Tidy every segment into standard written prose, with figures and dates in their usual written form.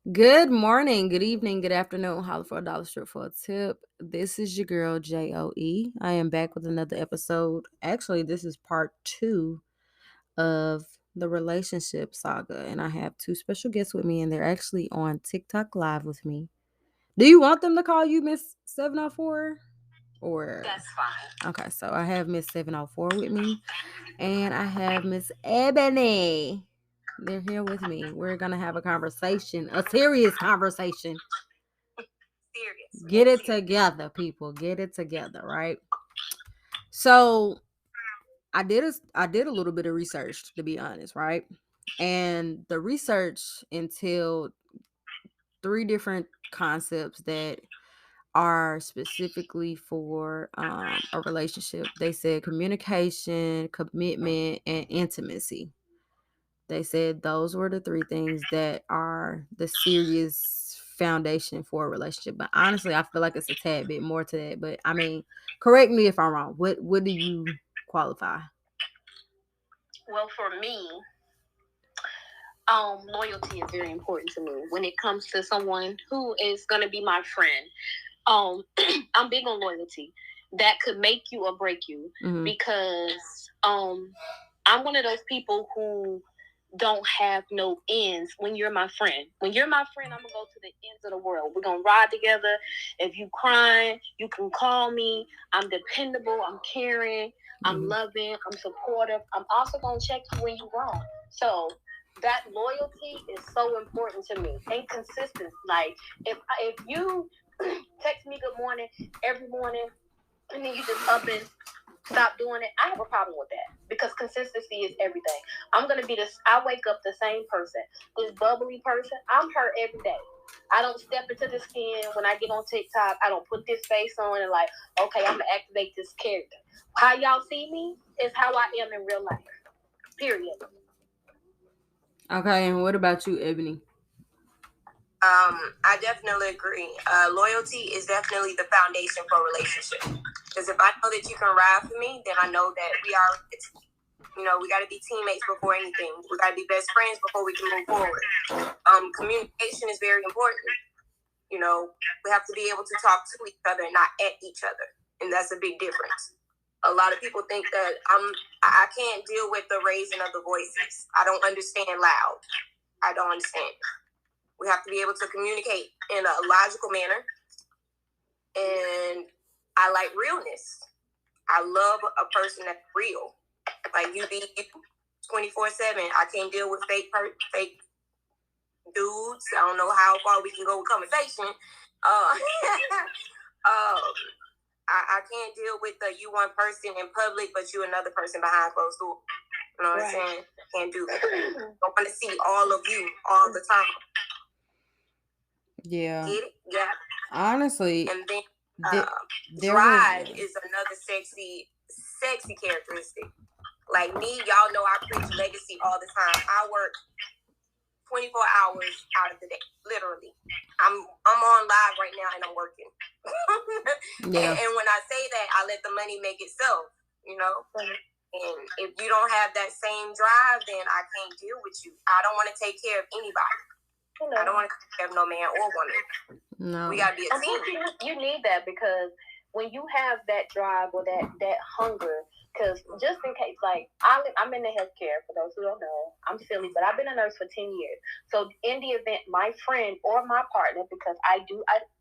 Good morning, good evening, good afternoon. Holler for a dollar, strip for a tip. This is your girl JOE. I am back with another episode. Actually, this is part two of the relationship saga, and I have two special guests with me, and they're actually on TikTok live with me. Do you want them to call you Miss 704? Or That's fine. okay, so I have Miss 704 with me, and I have Miss Ebony. They're here with me. We're gonna have a conversation, a serious conversation. Serious. Get it together, people. Get it together, right? So I did a little bit of research, to be honest, right? And the research entailed three different concepts that are specifically for a relationship. They said communication, commitment, and intimacy. They said those were the three things that are the serious foundation for a relationship. But honestly, I feel like it's a tad bit more to that. But I mean, correct me if I'm wrong. What do you qualify? Well, for me, loyalty is very important to me when it comes to someone who is going to be my friend. Um, I'm big on loyalty. That could make you or break you because I'm one of those people who don't have no ends when you're my friend. When you're my friend, I'm gonna go to the ends of the world. We're gonna ride together. If you crying, you can call me. I'm dependable, I'm caring, I'm loving, I'm supportive. I'm also gonna check you when you're wrong. So that loyalty is so important to me. And consistency. Like if you text me good morning every morning and then you just up and stop doing it, I have a problem with that because consistency is everything. I'm gonna be this. I wake up the same person, this bubbly person. I'm her every day. I don't step into the skin when I get on TikTok. I don't put this face on and like, okay, I'm gonna activate this character. How y'all see me is how I am in real life. Period. Okay, and what about you, Ebony? I definitely agree. Loyalty is definitely the foundation for a relationship. Because if I know that you can ride for me, then I know that we are, we got to be teammates before anything. We got to be best friends before we can move forward. Communication is very important. We have to be able to talk to each other and not at each other. And that's a big difference. A lot of people think that I can't deal with the raising of the voices. I don't understand loud. I don't understand. We have to be able to communicate in a logical manner. And I like realness. I love a person that's real. Like you be 24/7. I can't deal with fake dudes. I don't know how far we can go with conversation. I can't deal with you one person in public, but you another person behind closed doors. You know what I'm saying? I can't do that. I want to see all of you all the time. Yeah. Get it? Yeah. Honestly, and then drive is another sexy characteristic. Like me, y'all know I preach legacy all the time. I work 24 hours out of the day, literally. I'm on live right now and I'm working. Yeah. And when I say that, I let the money make itself, And if you don't have that same drive, then I can't deal with you. I don't want to take care of anybody. I don't want to take care of no man or woman. No. We gotta be a team. You need that because when you have that drive or that hunger, because just in case, like I'm in the healthcare. For those who don't know, I'm silly, but I've been a nurse for 10 years. So in the event my friend or my partner, because I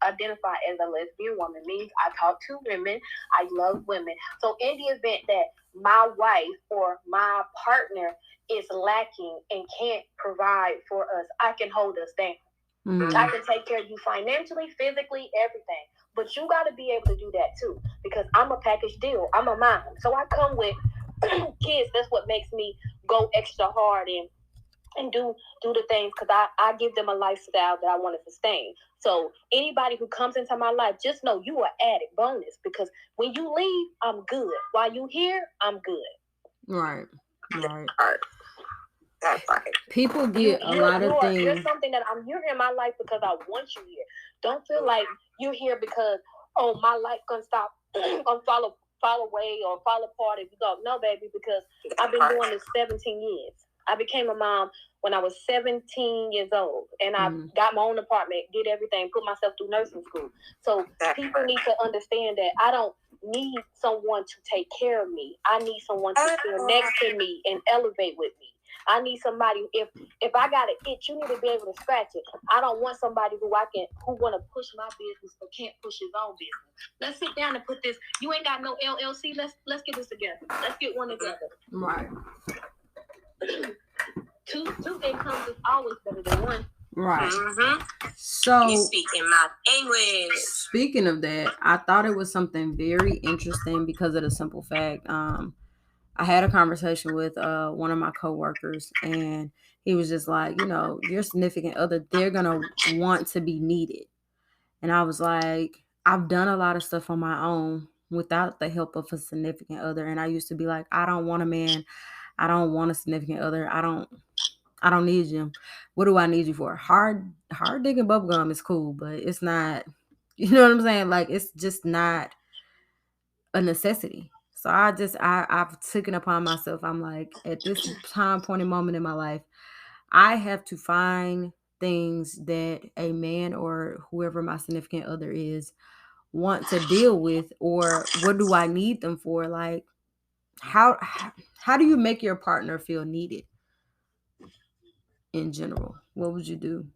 identify as a lesbian woman, means I talk to women, I love women. So in the event that my wife or my partner is lacking and can't provide for us, I can hold us down. Mm-hmm. I can take care of you financially, physically, everything. But you got to be able to do that too, because I'm a package deal. I'm a mom, so I come with kids. That's what makes me go extra hard and do the things, because I give them a lifestyle that I want to sustain. So anybody who comes into my life, just know you are added bonus, because when you leave, I'm good. While you here, I'm good. Right. That's right. People get a lot of things. You're something that you're in my life because I want you here. Don't feel like you're here because my life gonna stop, gonna fall away or fall apart if you go. No, baby, because I've been doing this 17 years. I became a mom when I was 17 years old, and I got my own apartment, did everything, put myself through nursing school. So people need to understand that I don't need someone to take care of me. I need someone to feel next to me and elevate with me. I need somebody, if I got an itch, you need to be able to scratch it. I don't want somebody who want to push my business but can't push his own business. Let's sit down and put this. You ain't got no LLC. Let's get this together. Let's get one together. Right. Two incomes is always better than one. Right. So you speaking my language. Speaking of that, I thought it was something very interesting because of the simple fact. I had a conversation with one of my coworkers, and he was just like, your significant other, they're gonna want to be needed. And I was like, I've done a lot of stuff on my own without the help of a significant other. And I used to be like, I don't want a man. I don't want a significant other. I don't need you. What do I need you for? Hard digging bubblegum is cool, but it's not, you know what I'm saying? Like, it's just not a necessity. So I've taken upon myself. I'm like, at this point and moment in my life, I have to find things that a man or whoever my significant other is want to deal with, or what do I need them for? Like, how do you make your partner feel needed in general? What would you do?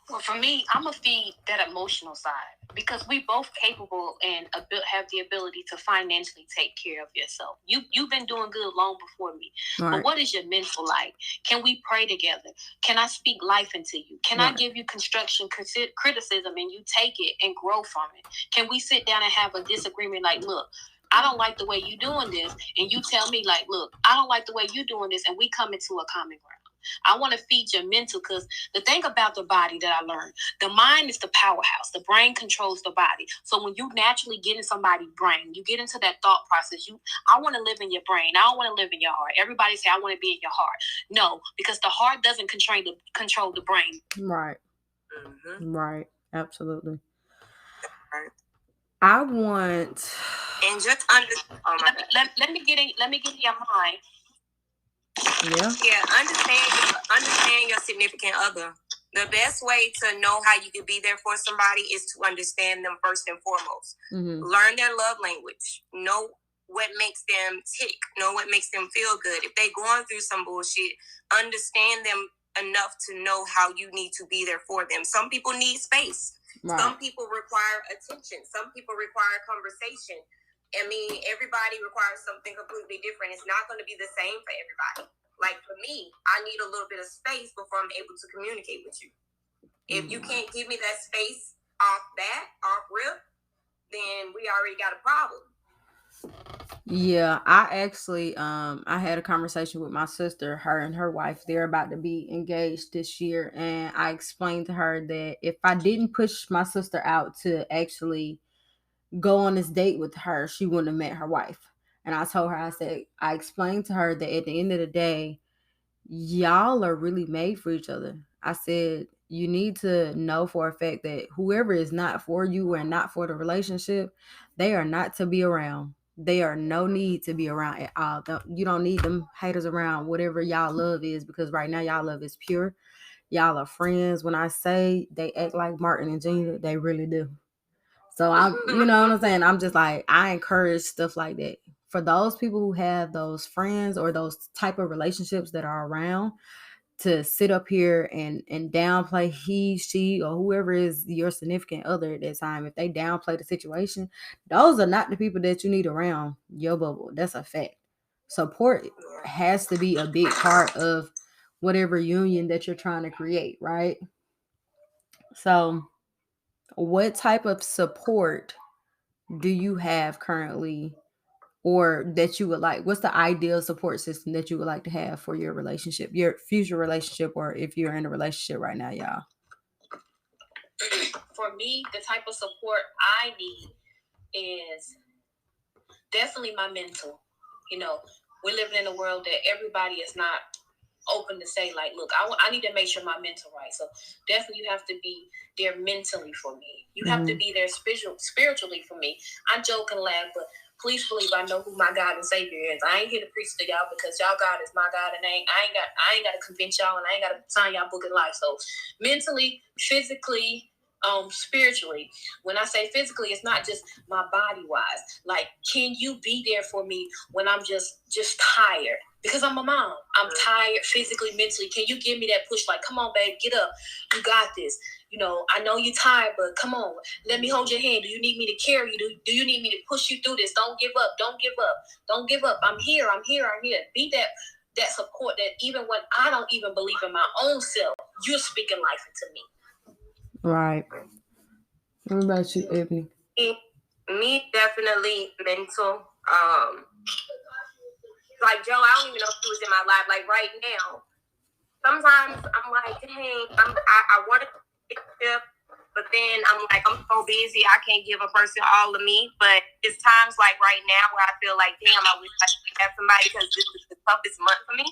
Well, for me, I'm going to feed that emotional side, because we both capable and have the ability to financially take care of yourself. You've been doing good long before me. Right. But what is your mental like? Can we pray together? Can I speak life into you? Can I give you construction criticism and you take it and grow from it? Can we sit down and have a disagreement like, look, I don't like the way you're doing this, and you tell me like, look, I don't like the way you're doing this, and we come into a common ground. I want to feed your mental, because the thing about the body that I learned, the mind is the powerhouse. The brain controls the body. So when you naturally get in somebody's brain, you get into that thought process. I want to live in your brain. I don't want to live in your heart. Everybody say, I want to be in your heart. No, because the heart doesn't control the brain. Right. Right. Absolutely. Right. I want. And just let me get in your mind. Yeah. Understand your significant other. The best way to know how you can be there for somebody is to understand them first and foremost. Learn their love language. Know what makes them tick. Know what makes them feel good. If they're going through some bullshit, understand them enough to know how you need to be there for them. Some people need space. Right. Some people require attention. Some people require conversation. I mean, everybody requires something completely different. It's not going to be the same for everybody. Like for me, I need a little bit of space before I'm able to communicate with you. If you can't give me that space off rip, then we already got a problem. Yeah, I actually, I had a conversation with my sister, her and her wife. They're about to be engaged this year. And I explained to her that if I didn't push my sister out to actually go on this date with her, she wouldn't have met her wife. And I told her, I explained to her that at the end of the day, y'all are really made for each other. I said, you need to know for a fact that whoever is not for you and not for the relationship, they are not to be around. They are no need to be around at all. You don't need them haters around, whatever y'all love is, because right now y'all love is pure. Y'all are friends. When I say they act like Martin and Gina, they really do. So you know what I'm saying? I'm just like, I encourage stuff like that. For those people who have those friends or those type of relationships that are around, to sit up here and downplay he, she, or whoever is your significant other at that time, if they downplay the situation, those are not the people that you need around your bubble. That's a fact. Support has to be a big part of whatever union that you're trying to create, right? So what type of support do you have currently, or that you would like? What's the ideal support system that you would like to have for your relationship, your future relationship, or if you're in a relationship right now, y'all? For me, the type of support I need is definitely my mental. We're living in a world that everybody is not open to say, like, look, I need to make sure my mental right. So definitely you have to be there mentally for me. You have to be there spiritually for me. I joke and laugh, but please believe I know who my God and Savior is. I ain't here to preach to y'all because y'all God is my God, and I ain't got to convince y'all, and I ain't got to sign y'all book in life. So mentally, physically, spiritually. When I say physically, it's not just my body wise. Like, can you be there for me when I'm just tired? Because I'm a mom. I'm tired physically, mentally. Can you give me that push? Like, come on, babe, get up. You got this. You know, I know you're tired, but come on. Let me hold your hand. Do you need me to carry you? Do you need me to push you through this? Don't give up. Don't give up. Don't give up. I'm here. I'm here. I'm here. Be that support that even when I don't even believe in my own self, you're speaking life into me. Right. What about you, Ebony? Me, definitely mental. Like Joe, I don't even know if he was in my life. Like right now, sometimes I'm like, dang, I want to ship, but then I'm like, I'm so busy, I can't give a person all of me. But it's times like right now where I feel like, damn, I wish I could have somebody because this is the toughest month for me.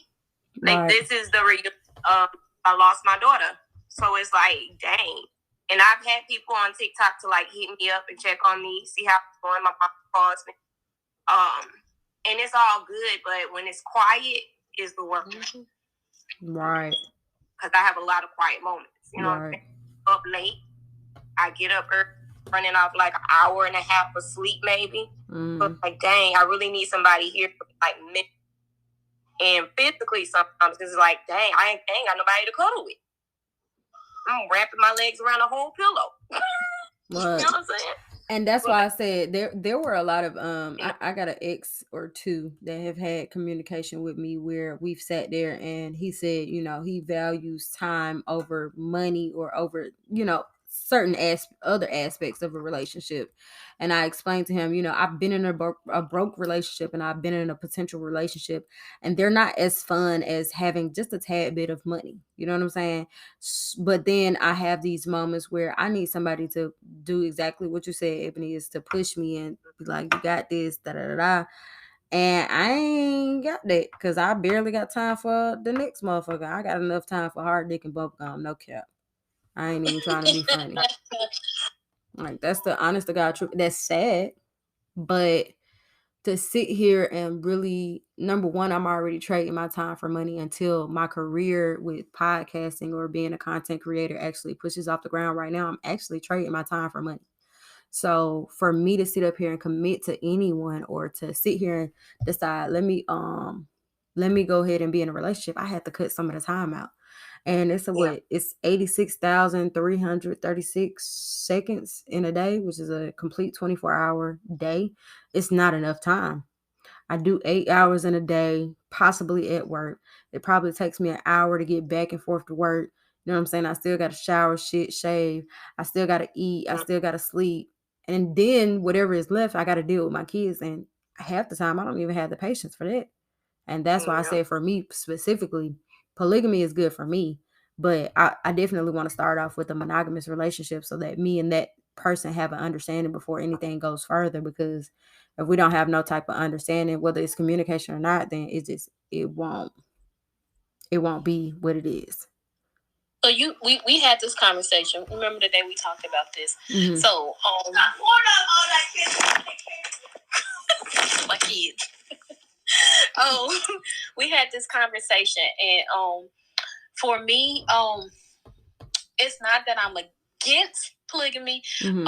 Like this is the reunion I lost my daughter, so it's like, dang. And I've had people on TikTok to like hit me up and check on me, see how it's going. My mom calls me. And it's all good, but when it's quiet, is the worst. Right. Because I have a lot of quiet moments. You know, right. Up late, I get up early, running off like an hour and a half of sleep, maybe. But like, dang, I really need somebody here for like mentally and physically. Sometimes it's like, dang, I ain't got nobody to cuddle with. I'm wrapping my legs around a whole pillow. You know what I'm saying? And that's why I said there were a lot of I got an ex or two that have had communication with me where we've sat there and he said, you know, he values time over money or over, you know, certain other aspects of a relationship. And I explained to him, you know, I've been in a broke relationship and I've been in a potential relationship, and they're not as fun as having just a tad bit of money. You know what I'm saying? But then I have these moments where I need somebody to do exactly what you said, Ebony, is to push me and be like, you got this, da da da. And I ain't got that because I barely got time for the next motherfucker. I got enough time for hard dick and bubblegum, no cap. I ain't even trying to be funny. Like, that's the honest to God truth. That's sad, but to sit here and really, number one, I'm already trading my time for money until my career with podcasting or being a content creator actually pushes off the ground. Right now, I'm actually trading my time for money. So for me to sit up here and commit to anyone or to sit here and decide, let me go ahead and be in a relationship, I had to cut some of the time out. And it's it's 86,336 seconds in a day, which is a complete 24-hour day. It's not enough time. I do 8 hours in a day, possibly at work. It probably takes me an hour to get back and forth to work. You know what I'm saying? I still got to shower, shave. I still got to eat. I still got to sleep. And then whatever is left, I got to deal with my kids. And half the time, I don't even have the patience for that. And that's why I say for me specifically, polygamy is good for me. But I definitely want to start off with a monogamous relationship so that me and that person have an understanding before anything goes further. Because if we don't have no type of understanding, whether it's communication or not, then it won't be what it is. So we had this conversation. Remember the day we talked about this? Mm-hmm. So my kids. We had this conversation, and for me, it's not that I'm against polygamy. Mm-hmm.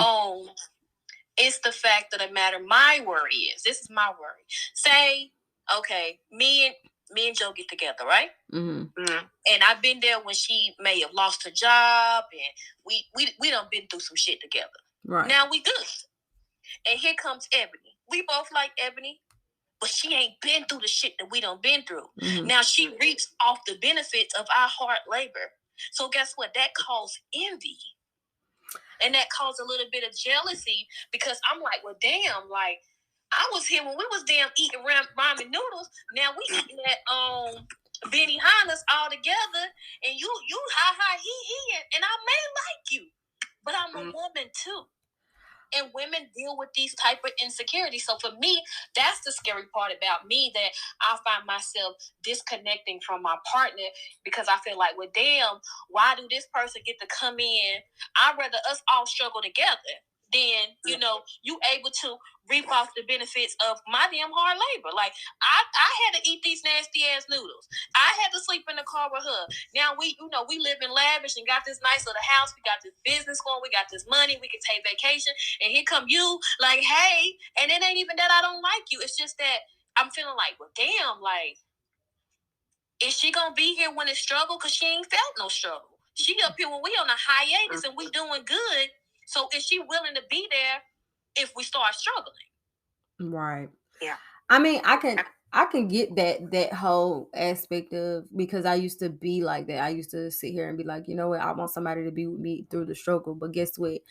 It's the fact of the matter. My worry is, this is my worry. Say, okay, me and Joe get together, right? Mm-hmm. Mm-hmm. And I've been there when she may have lost her job, and we done been through some shit together. Right. Now we good. And here comes Ebony. We both like Ebony, but she ain't been through the shit that we done been through. Mm-hmm. Now she reaps off the benefits of our hard labor. So guess what? That caused envy. And that caused a little bit of jealousy because I'm like, well, damn, like, I was here when we was damn eating ramen noodles. Now we eating at Benihana's all together, and you hi he and I may like you, but I'm a woman too. And women deal with these type of insecurities. So for me, that's the scary part about me, that I find myself disconnecting from my partner because I feel like, well, damn, why do this person get to come in? I'd rather us all struggle together. then you know you able to reap off the benefits of my damn hard labor. Like I had to eat these nasty ass noodles. I had to sleep in the car with her. Now we live in lavish and got this nice little house. We got this business going. We got this money. We can take vacation. And here come you, like, hey, and it ain't even that I don't like you. It's just that I'm feeling like, well, damn, like, is she gonna be here when it's struggle? Cause she ain't felt no struggle. She up here when we on a hiatus and we doing good. So is she willing to be there if we start struggling? Right. Yeah. I mean, I can get that whole aspect of, because I used to be like that. I used to sit here and be like, you know what, I want somebody to be with me through the struggle. But guess what?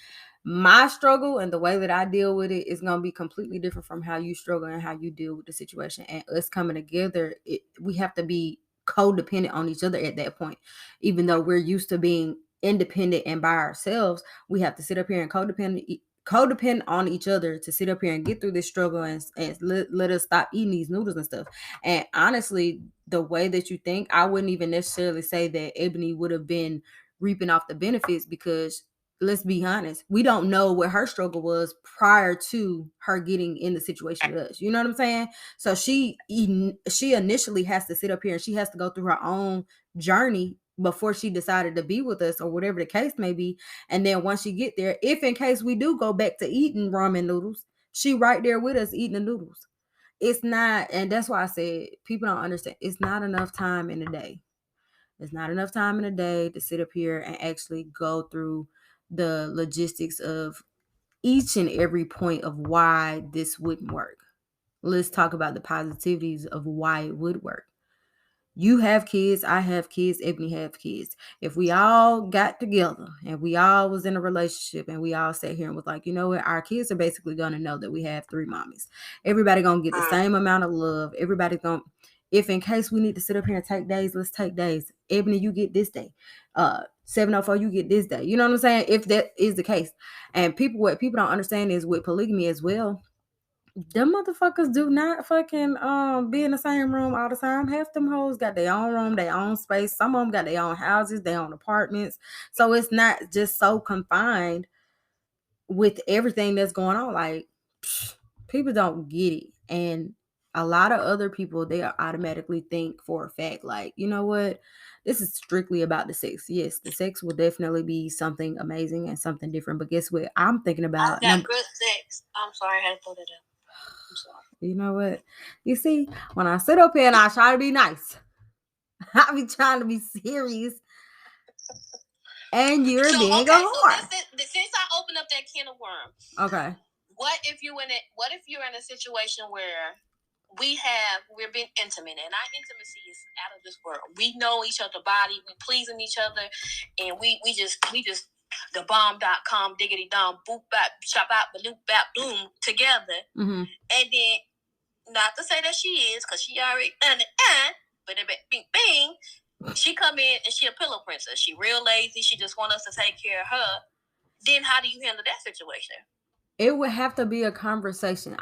My struggle and the way that I deal with it is going to be completely different from how you struggle and how you deal with the situation. And us coming together, we have to be codependent on each other at that point. Even though we're used to being independent and by ourselves, we have to sit up here and codepend on each other to sit up here and get through this struggle and let us stop eating these noodles and stuff. And honestly, the way that you think, I wouldn't even necessarily say that Ebony would have been reaping off the benefits, because let's be honest, we don't know what her struggle was prior to her getting in the situation with us. You know what I'm saying? So she initially has to sit up here and she has to go through her own journey before she decided to be with us, or whatever the case may be. And then once she get there, if in case we do go back to eating ramen noodles, she right there with us eating the noodles. It's not, and that's why I said people don't understand. It's not enough time in a day. It's not enough time in a day to sit up here and actually go through the logistics of each and every point of why this wouldn't work. Let's talk about the positivities of why it would work. You have kids, I have kids, Ebony have kids. If we all got together and we all was in a relationship and we all sat here and was like, you know what, our kids are basically going to know that we have 3 mommies. Everybody going to get the same amount of love. Everybody's going to, if in case we need to sit up here and take days, let's take days. Ebony, you get this day. 704, you get this day. You know what I'm saying? If that is the case. And what people don't understand is with polygamy as well, them motherfuckers do not fucking be in the same room all the time. Half them hoes got their own room, their own space. Some of them got their own houses, their own apartments. So it's not just so confined with everything that's going on. Like, people don't get it. And a lot of other people, they automatically think for a fact, like, you know what? This is strictly about the sex. Yes, the sex will definitely be something amazing and something different. But guess what? I'm thinking about good sex. I'm sorry, I had to throw that up. I'm sorry. You know what? You see, when I sit up here and I try to be nice, I be trying to be serious, and you're being a whore. Since I opened up that can of worms, okay. What if you're in a situation where we're being intimate and our intimacy is out of this world? We know each other's body, we pleasing each other, and we just the bomb.com diggity dom boop bap chop out bloop bap boom together. Mm-hmm. And then, not to say that she is, because she already done it, but bing bing, she come in and she a pillow princess. She real lazy. She just want us to take care of her. Then how do you handle that situation? It would have to be a conversation.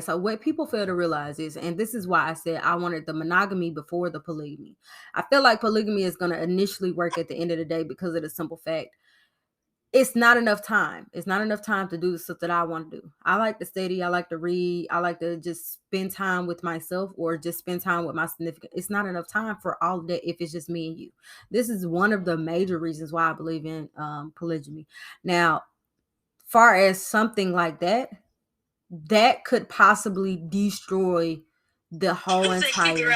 So what people fail to realize is, and this is why I said I wanted the monogamy before the polygamy. I feel like polygamy is going to initially work at the end of the day because of the simple fact, it's not enough time. It's not enough time to do the stuff that I want to do. I like to study. I like to read. I like to just spend time with myself or just spend time with my significant. It's not enough time for all of that if it's just me and you. This is one of the major reasons why I believe in polygamy. Now, far as something like that could possibly destroy the whole entire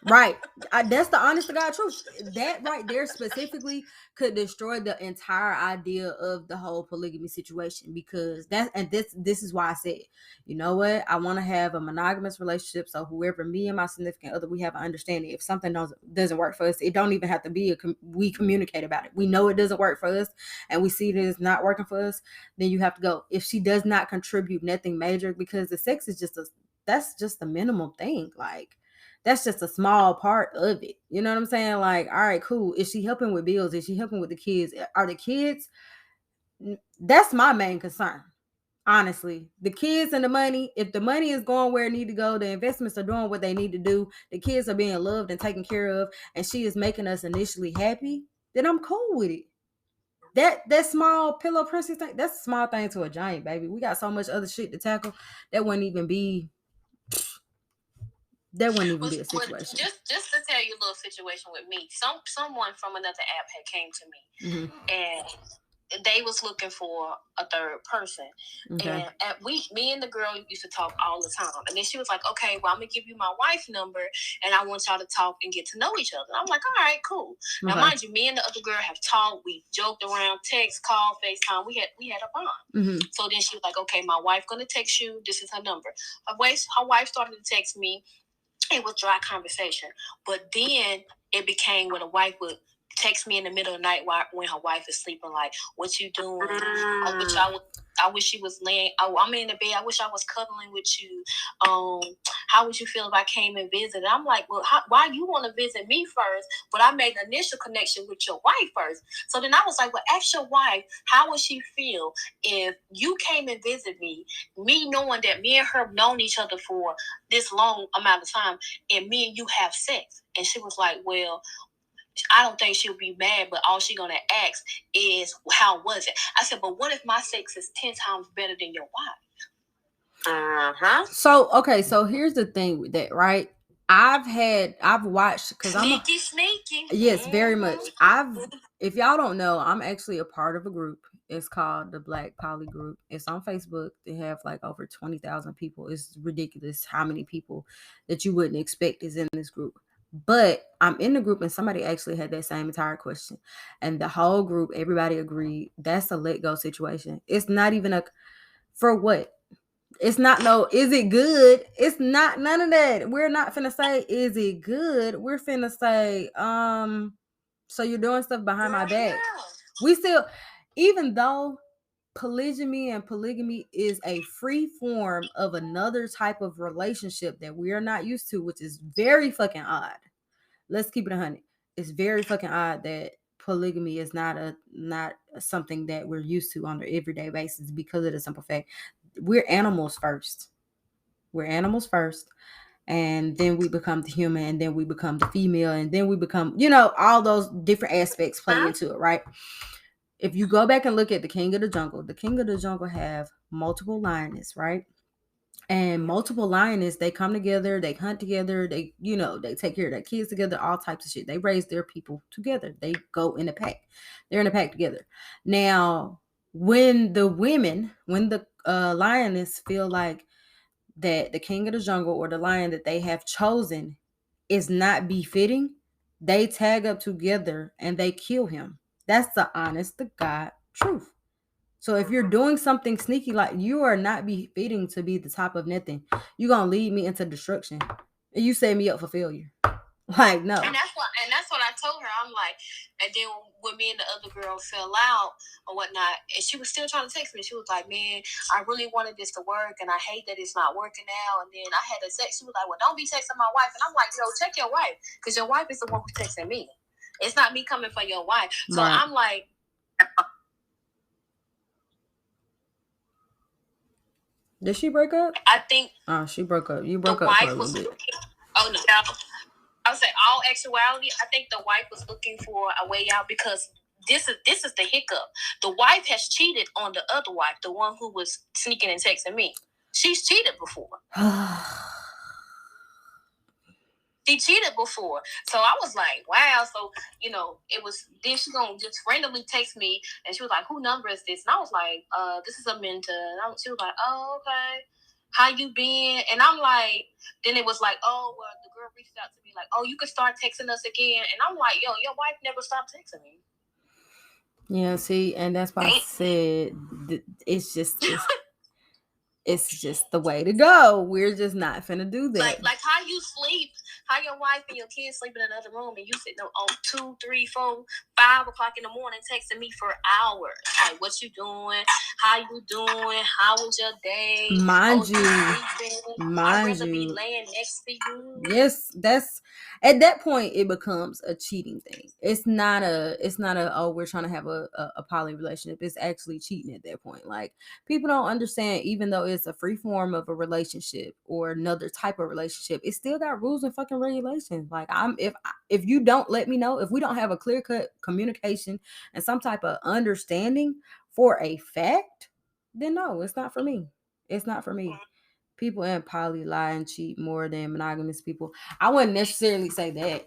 right. That's the honest to God truth. That right there specifically could destroy the entire idea of the whole polygamy situation, because this is why I said, you know what, I want to have a monogamous relationship. So whoever, me and my significant other, we have an understanding. If something doesn't work for us, it don't even have to be we communicate about it. We know it doesn't work for us and we see that it's not working for us, then you have to go. If she does not contribute nothing major, because the sex is that's just the minimum thing. Like, that's just a small part of it. You know what I'm saying? Like, all right, cool. Is she helping with bills? Is she helping with the kids? Are the kids? That's my main concern. Honestly, the kids and the money, if the money is going where it need to go, the investments are doing what they need to do, the kids are being loved and taken care of, and she is making us initially happy, then I'm cool with it. That small pillow princess thing, that's a small thing to a giant, baby. We got so much other shit to tackle. That wouldn't even be a situation. Just to tell you a little situation with me. Someone from another app had came to me, and they was looking for a third person. Okay. And me and the girl used to talk all the time. And then she was like, okay, well, I'm going to give you my wife's number, and I want y'all to talk and get to know each other. I'm like, all right, cool. Okay. Now, mind you, me and the other girl have talked. We joked around, text, call, FaceTime. We had a bond. Mm-hmm. So then she was like, okay, my wife going to text you. This is her number. Her wife started to text me. It was dry conversation. But then it became when a wife would text me in the middle of the night when her wife is sleeping, like, what you doing? I wish she was laying. I'm in the bed. I wish I was cuddling with you. How would you feel if I came and visited? I'm like, well, why you want to visit me first? But I made an initial connection with your wife first. So then I was like, well, ask your wife, how would she feel if you came and visited me knowing that me and her have known each other for this long amount of time, and me and you have sex? And she was like, well, I don't think she'll be mad, but all she's going to ask is, how was it? I said, but what if my sex is 10 times better than your wife? Uh-huh. So here's the thing with that, right? I've watched, because sneaky. Yes, very much. If y'all don't know, I'm actually a part of a group. It's called the Black Poly Group. It's on Facebook. They have like over 20,000 people. It's ridiculous how many people that you wouldn't expect is in this group. But I'm in the group, and somebody actually had that same entire question, and the whole group, everybody agreed that's a let go situation. It's not even for what? It's not is it good? It's not none of that. We're not finna say, is it good? We're finna say, so you're doing stuff behind my back. We still, even though polygyny and polygamy is a free form of another type of relationship that we are not used to, which is very fucking odd. Let's keep it 100. It's very fucking odd that polygamy is not something that we're used to on an everyday basis, because of the simple fact we're animals first. We're animals first, and then we become the human, and then we become the female, and then we become, all those different aspects play into it, right? If you go back and look at the King of the Jungle have multiple lionesses, right? And multiple lionesses, they come together, they hunt together, they take care of their kids together, all types of shit. They raise their people together. They go in a pack. They're in a pack together. Now, when the lioness feel like that the King of the Jungle or the lion that they have chosen is not befitting, they tag up together and they kill him. That's the honest to God truth. So if you're doing something sneaky, like, you are not befitting to be the top of nothing, you're gonna lead me into destruction, and you set me up for failure. Like, no. And that's what I told her. I'm like, and then when me and the other girl fell out or whatnot, and she was still trying to text me, she was like, man, I really wanted this to work, and I hate that it's not working now. And then I had to text. She was like, well, don't be texting my wife. And I'm like, yo, check your wife, because your wife is the one who's texting me. It's not me coming for your wife. So right. I'm like, did she break up? I think. Oh, she broke up. You broke up for a little bit. Oh no. I would say, all actuality, I think the wife was looking for a way out, because this is the hiccup. The wife has cheated on the other wife, the one who was sneaking and texting me. She's cheated before. She cheated before. So I was like, wow. So, it was, then she gonna just randomly text me, and she was like, who number is this? And I was like, this is Aminta. And she was like, oh, okay. How you been? And I'm like, then it was like, oh, well, the girl reached out to me like, oh, you could start texting us again. And I'm like, yo, your wife never stopped texting me. Yeah, see, and that's why I said it's just the way to go. We're just not finna do that. Like how you sleep, how your wife and your kids sleep in another room, and you sitting on 2, 3, 4, 5 o'clock in the morning texting me for hours. Like, what you doing? How you doing? How was your day? Mind you, I'd rather be laying next to you. Yes, at that point it becomes a cheating thing. It's not a oh, we're trying to have a poly relationship. It's actually cheating at that point. Like, people don't understand, even though it's a free form of a relationship or another type of relationship, it still got rules and fucking regulations. Like, if you don't let me know, if we don't have a clear cut communication and some type of understanding for a fact, then no, it's not for me. It's not for me. People in poly lie and cheat more than monogamous people. I wouldn't necessarily say that.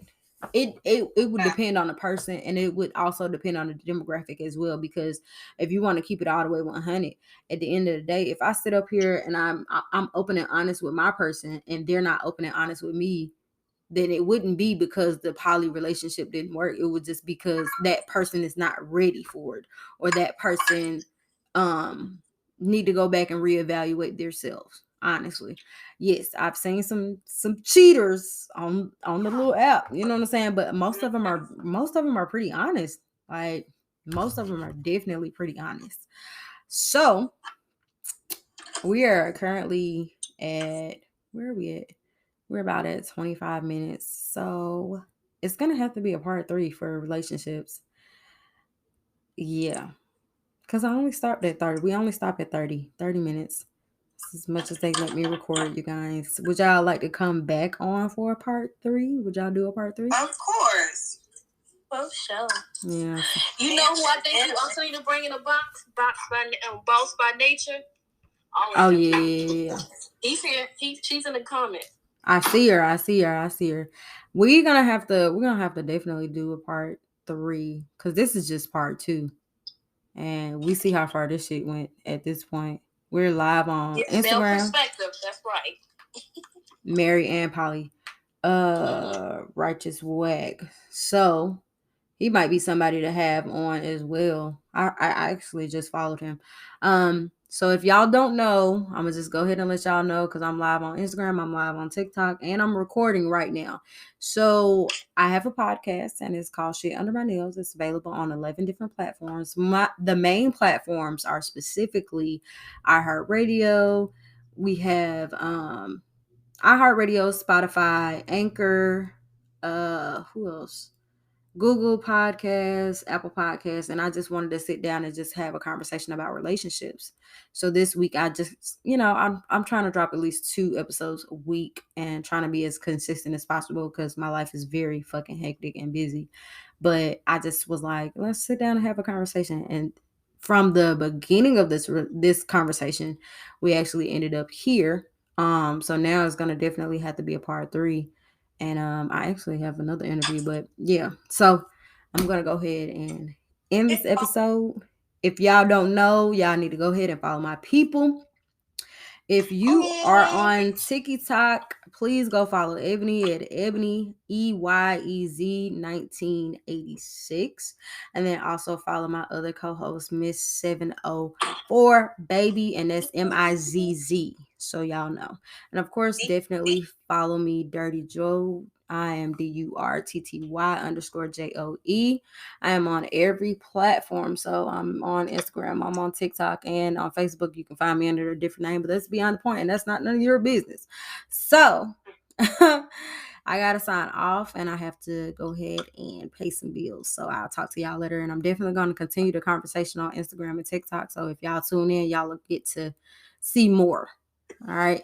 It would depend on the person, and it would also depend on the demographic as well. Because if you want to keep it all the way 100, at the end of the day, if I sit up here and I'm open and honest with my person, and they're not open and honest with me, then it wouldn't be because the poly relationship didn't work. It would just because that person is not ready for it, or that person need to go back and reevaluate themselves. Honestly, yes, I've seen some cheaters on the little app. You know what I'm saying? But most of them are pretty honest. Like, most of them are definitely pretty honest. So we are currently at, where are we at? We're about at 25 minutes. So it's gonna have to be a part 3 for relationships. Yeah. Because I only stopped at 30. We only stopped at 30 minutes. As much as they let me record, you guys. Would y'all like to come back on for a part 3? Would y'all do a part 3? Of course. For sure. Yeah. You know who I think you also need to bring in a boss by nature? Oh yeah. He's here. She's in the comment. I see her. We're gonna have to definitely do a part 3, because this is just part 2. And we see how far this shit went at this point. We're live on Instagram. Perspective, that's right. Mary and Polly. Righteous Wag. So he might be somebody to have on as well. I actually just followed him. So if y'all don't know, I'm gonna just go ahead and let y'all know, because I'm live on Instagram, I'm live on TikTok, and I'm recording right now. So I have a podcast, and it's called Shit Under My Nails. It's available on 11 different platforms. The main platforms are specifically iHeartRadio. We have iHeartRadio, Spotify, Anchor, who else? Google Podcasts, Apple Podcasts, and I just wanted to sit down and just have a conversation about relationships. So this week, I just, I'm trying to drop at least 2 episodes a week, and trying to be as consistent as possible, because my life is very fucking hectic and busy. But I just was like, let's sit down and have a conversation. And from the beginning of this conversation, we actually ended up here. So now it's gonna definitely have to be a part 3. And I actually have another interview, but yeah. So I'm going to go ahead and end this episode. If y'all don't know, y'all need to go ahead and follow my people. If you are on TikTok, please go follow Ebony at Ebony EYEZ 1986, and then also follow my other co-host, Miss 704 Baby, and that's MIZZ. So y'all know. And of course, definitely follow me, Dirty Joe. I am DURTTY_JOE. I am on every platform. So I'm on Instagram, I'm on TikTok, and on Facebook. You can find me under a different name, but that's beyond the point, and that's not none of your business. So I gotta sign off, and I have to go ahead and pay some bills. So I'll talk to y'all later, and I'm definitely going to continue the conversation on Instagram and TikTok. So if y'all tune in, y'all will get to see more. All right.